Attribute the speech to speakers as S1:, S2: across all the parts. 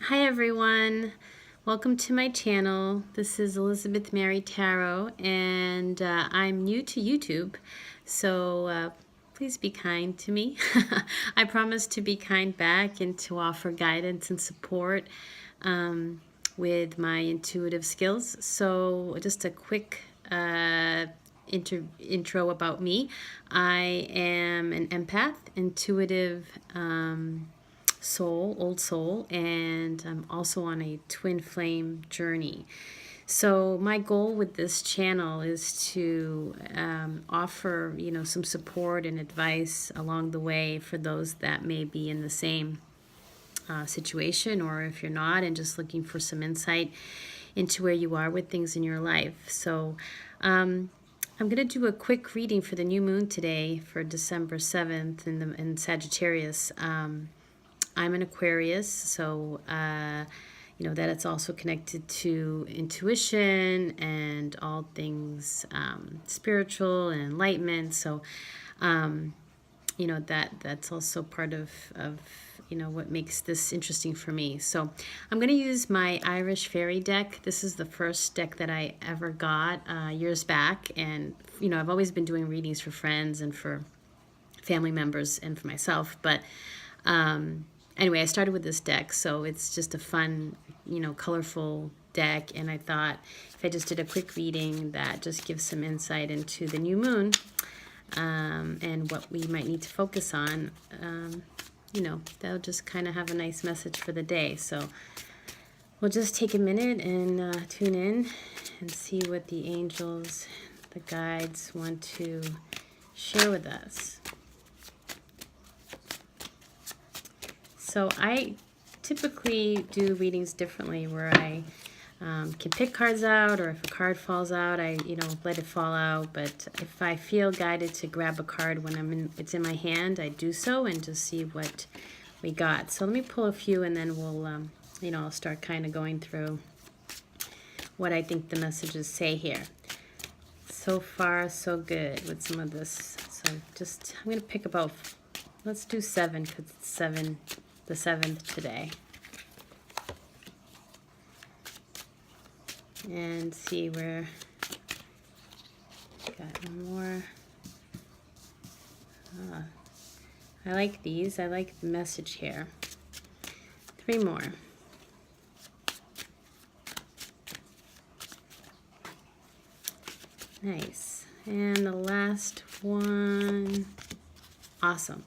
S1: Hi everyone, welcome to my channel. This is Elizabeth Mary Tarot, and I'm new to YouTube, so please be kind to me. I promise to be kind back and to offer guidance and support with my intuitive skills. So just a quick intro about me. I am an empath, intuitive old soul, and I'm also on a twin flame journey. So my goal with this channel is to offer, some support and advice along the way for those that may be in the same situation, or if you're not, and just looking for some insight into where you are with things in your life. So I'm going to do a quick reading for the new moon today for December 7th in Sagittarius. I'm an Aquarius, so that it's also connected to intuition and all things spiritual and enlightenment. So that's also part of what makes this interesting for me. So I'm going to use my Irish fairy deck. This is the first deck that I ever got years back, and I've always been doing readings for friends and for family members and for myself, but anyway, I started with this deck, so it's just a fun, colorful deck, and I thought if I just did a quick reading that just gives some insight into the new moon and what we might need to focus on, they'll just kind of have a nice message for the day. So we'll just take a minute and tune in and see what the angels, the guides want to share with us. So I typically do readings differently, where I can pick cards out, or if a card falls out, I let it fall out. But if I feel guided to grab a card when it's in my hand, I do so and just see what we got. So let me pull a few, and then we'll I'll start kind of going through what I think the messages say here. So far, so good with some of this. So I'm going to pick about, let's do 7, because it's the 7th today. And see where, got one more. I like these. I like the message here. 3 more. Nice. And the last one. Awesome.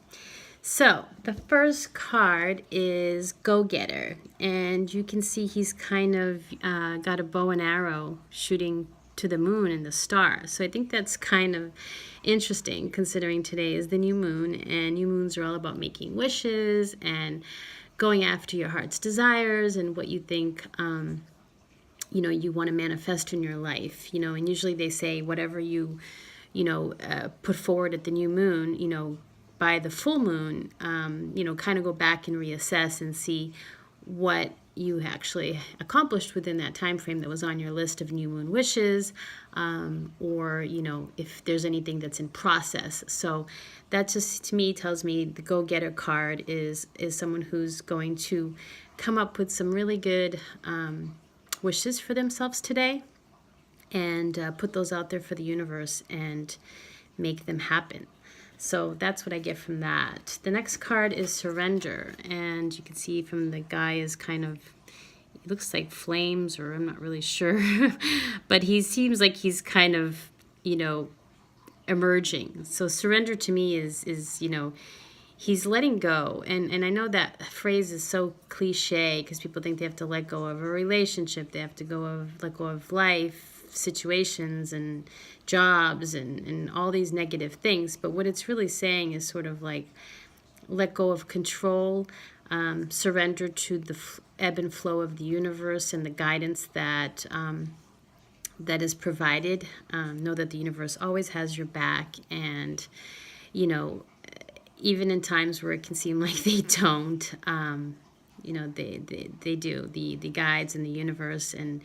S1: So the first card is Go-Getter, and you can see he's kind of got a bow and arrow shooting to the moon and the stars. So I think that's kind of interesting, considering today is the new moon, and new moons are all about making wishes and going after your heart's desires and what you think you want to manifest in your life. And usually they say whatever you put forward at the new moon, by the full moon, kind of go back and reassess and see what you actually accomplished within that time frame that was on your list of new moon wishes, or if there's anything that's in process. So that just, to me, tells me the go-getter card is someone who's going to come up with some really good wishes for themselves today, and put those out there for the universe and make them happen. So that's what I get from that. The next card is Surrender, and you can see from the guy is kind of, it looks like flames, or I'm not really sure, but he seems like he's kind of, emerging. So surrender to me is he's letting go. And I know that phrase is so cliche, because people think they have to let go of a relationship, they have to let go of life, situations and jobs and all these negative things. But what it's really saying is sort of like let go of control, surrender to the ebb and flow of the universe and the guidance that that is provided. Know that the universe always has your back, and even in times where it can seem like they don't, they do. The guides and the universe and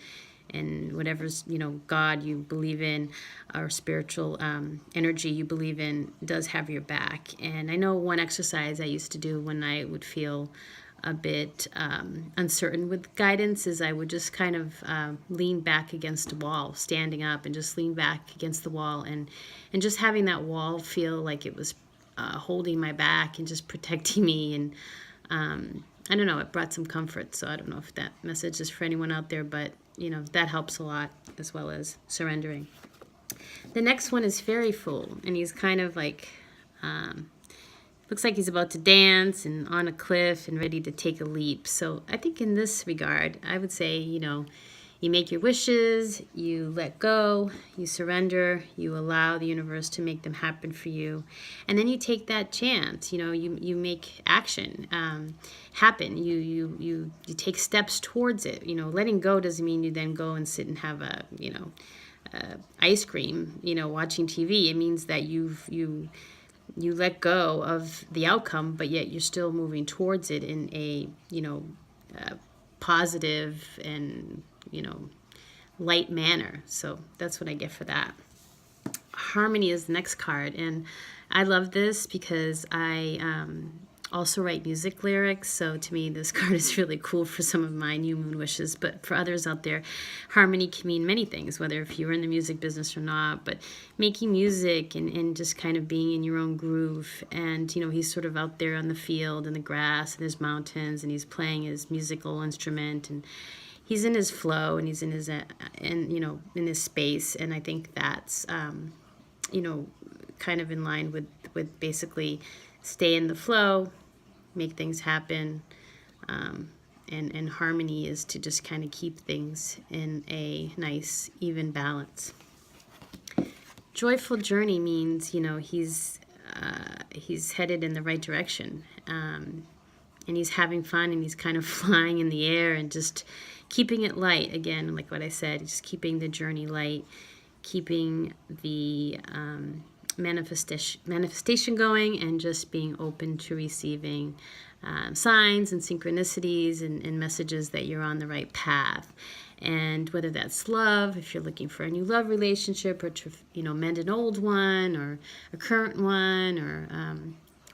S1: whatever's, God you believe in, or spiritual energy you believe in, does have your back. And I know one exercise I used to do when I would feel a bit uncertain with guidance is I would just kind of lean back against a wall, standing up and just lean back against the wall, and just having that wall feel like it was holding my back and just protecting me. And I don't know, it brought some comfort. So I don't know if that message is for anyone out there, but that helps a lot, as well as surrendering. The next one is Fairy Fool, and he's kind of like looks like he's about to dance and on a cliff and ready to take a leap. So I think in this regard, I would say, you make your wishes, you let go, you surrender, you allow the universe to make them happen for you. And then you take that chance, you make action happen. You take steps towards it. Letting go doesn't mean you then go and sit and have ice cream, watching TV. It means that you let go of the outcome, but yet you're still moving towards it in a, positive and, light manner. So that's what I get for that. Harmony is the next card, and I love this because I also write music lyrics. So to me, this card is really cool for some of my new moon wishes. But for others out there, harmony can mean many things, whether if you're in the music business or not. But making music and just kind of being in your own groove. And, he's sort of out there on the field and the grass and his mountains, and he's playing his musical instrument, and he's in his flow, and he's in his, in his space. And I think that's, kind of in line with basically stay in the flow, make things happen, and harmony is to just kind of keep things in a nice, even balance. Joyful journey means, he's headed in the right direction, and he's having fun, and he's kind of flying in the air and just keeping it light. Again, like what I said, just keeping the journey light, keeping the manifestation going, and just being open to receiving signs and synchronicities and messages that you're on the right path. And whether that's love, if you're looking for a new love relationship, or to mend an old one, or a current one, or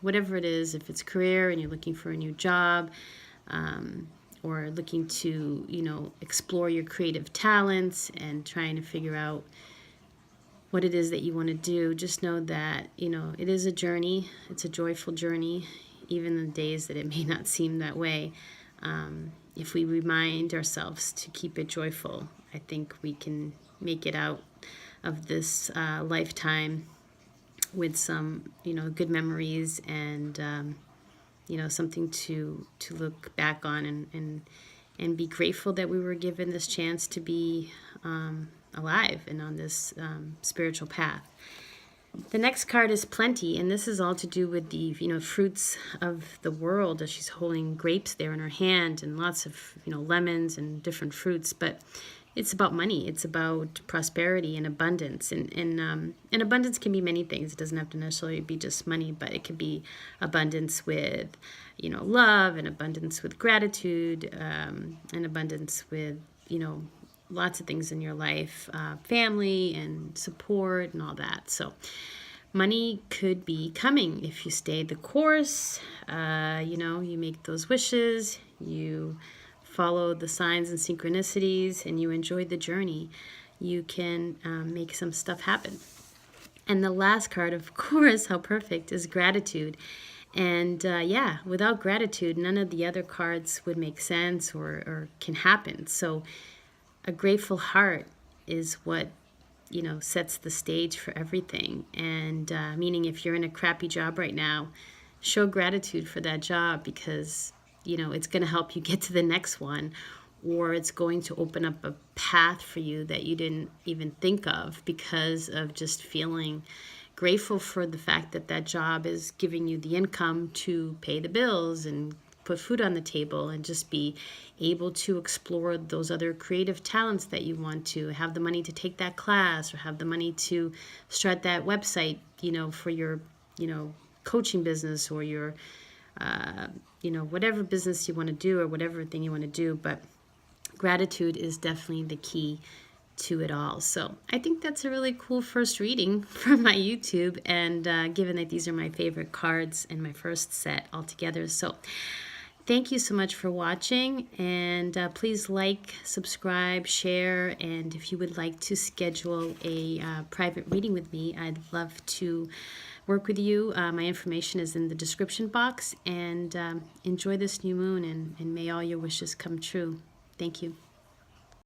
S1: whatever it is, if it's career and you're looking for a new job, or looking to explore your creative talents and trying to figure out what it is that you want to do, just know that, it is a journey. It's a joyful journey, even the days that it may not seem that way. If we remind ourselves to keep it joyful, I think we can make it out of this lifetime with some, good memories and, something to look back on and be grateful that we were given this chance to be alive and on this spiritual path. The next card is Plenty, and this is all to do with the fruits of the world, as she's holding grapes there in her hand, and lots of lemons and different fruits. But it's about money. It's about prosperity and abundance, and abundance can be many things. It doesn't have to necessarily be just money, but it could be abundance with love, and abundance with gratitude, and abundance with lots of things in your life, family and support and all that. So money could be coming if you stay the course. You make those wishes, you follow the signs and synchronicities, and you enjoy the journey. You can make some stuff happen. And the last card, of course, how perfect, is Gratitude. And without gratitude, none of the other cards would make sense or can happen. So a grateful heart is what, sets the stage for everything. And meaning if you're in a crappy job right now, show gratitude for that job, because, it's going to help you get to the next one, or it's going to open up a path for you that you didn't even think of, because of just feeling grateful for the fact that that job is giving you the income to pay the bills and put food on the table, and just be able to explore those other creative talents that you want to have the money to take that class, or have the money to start that website, for your, coaching business, or your, whatever business you want to do, or whatever thing you want to do. But gratitude is definitely the key to it all. So I think that's a really cool first reading from my YouTube, and given that these are my favorite cards in my first set altogether. So thank you so much for watching, and please like, subscribe, share, and if you would like to schedule a private reading with me, I'd love to work with you. My information is in the description box, and enjoy this new moon, and may all your wishes come true. Thank you.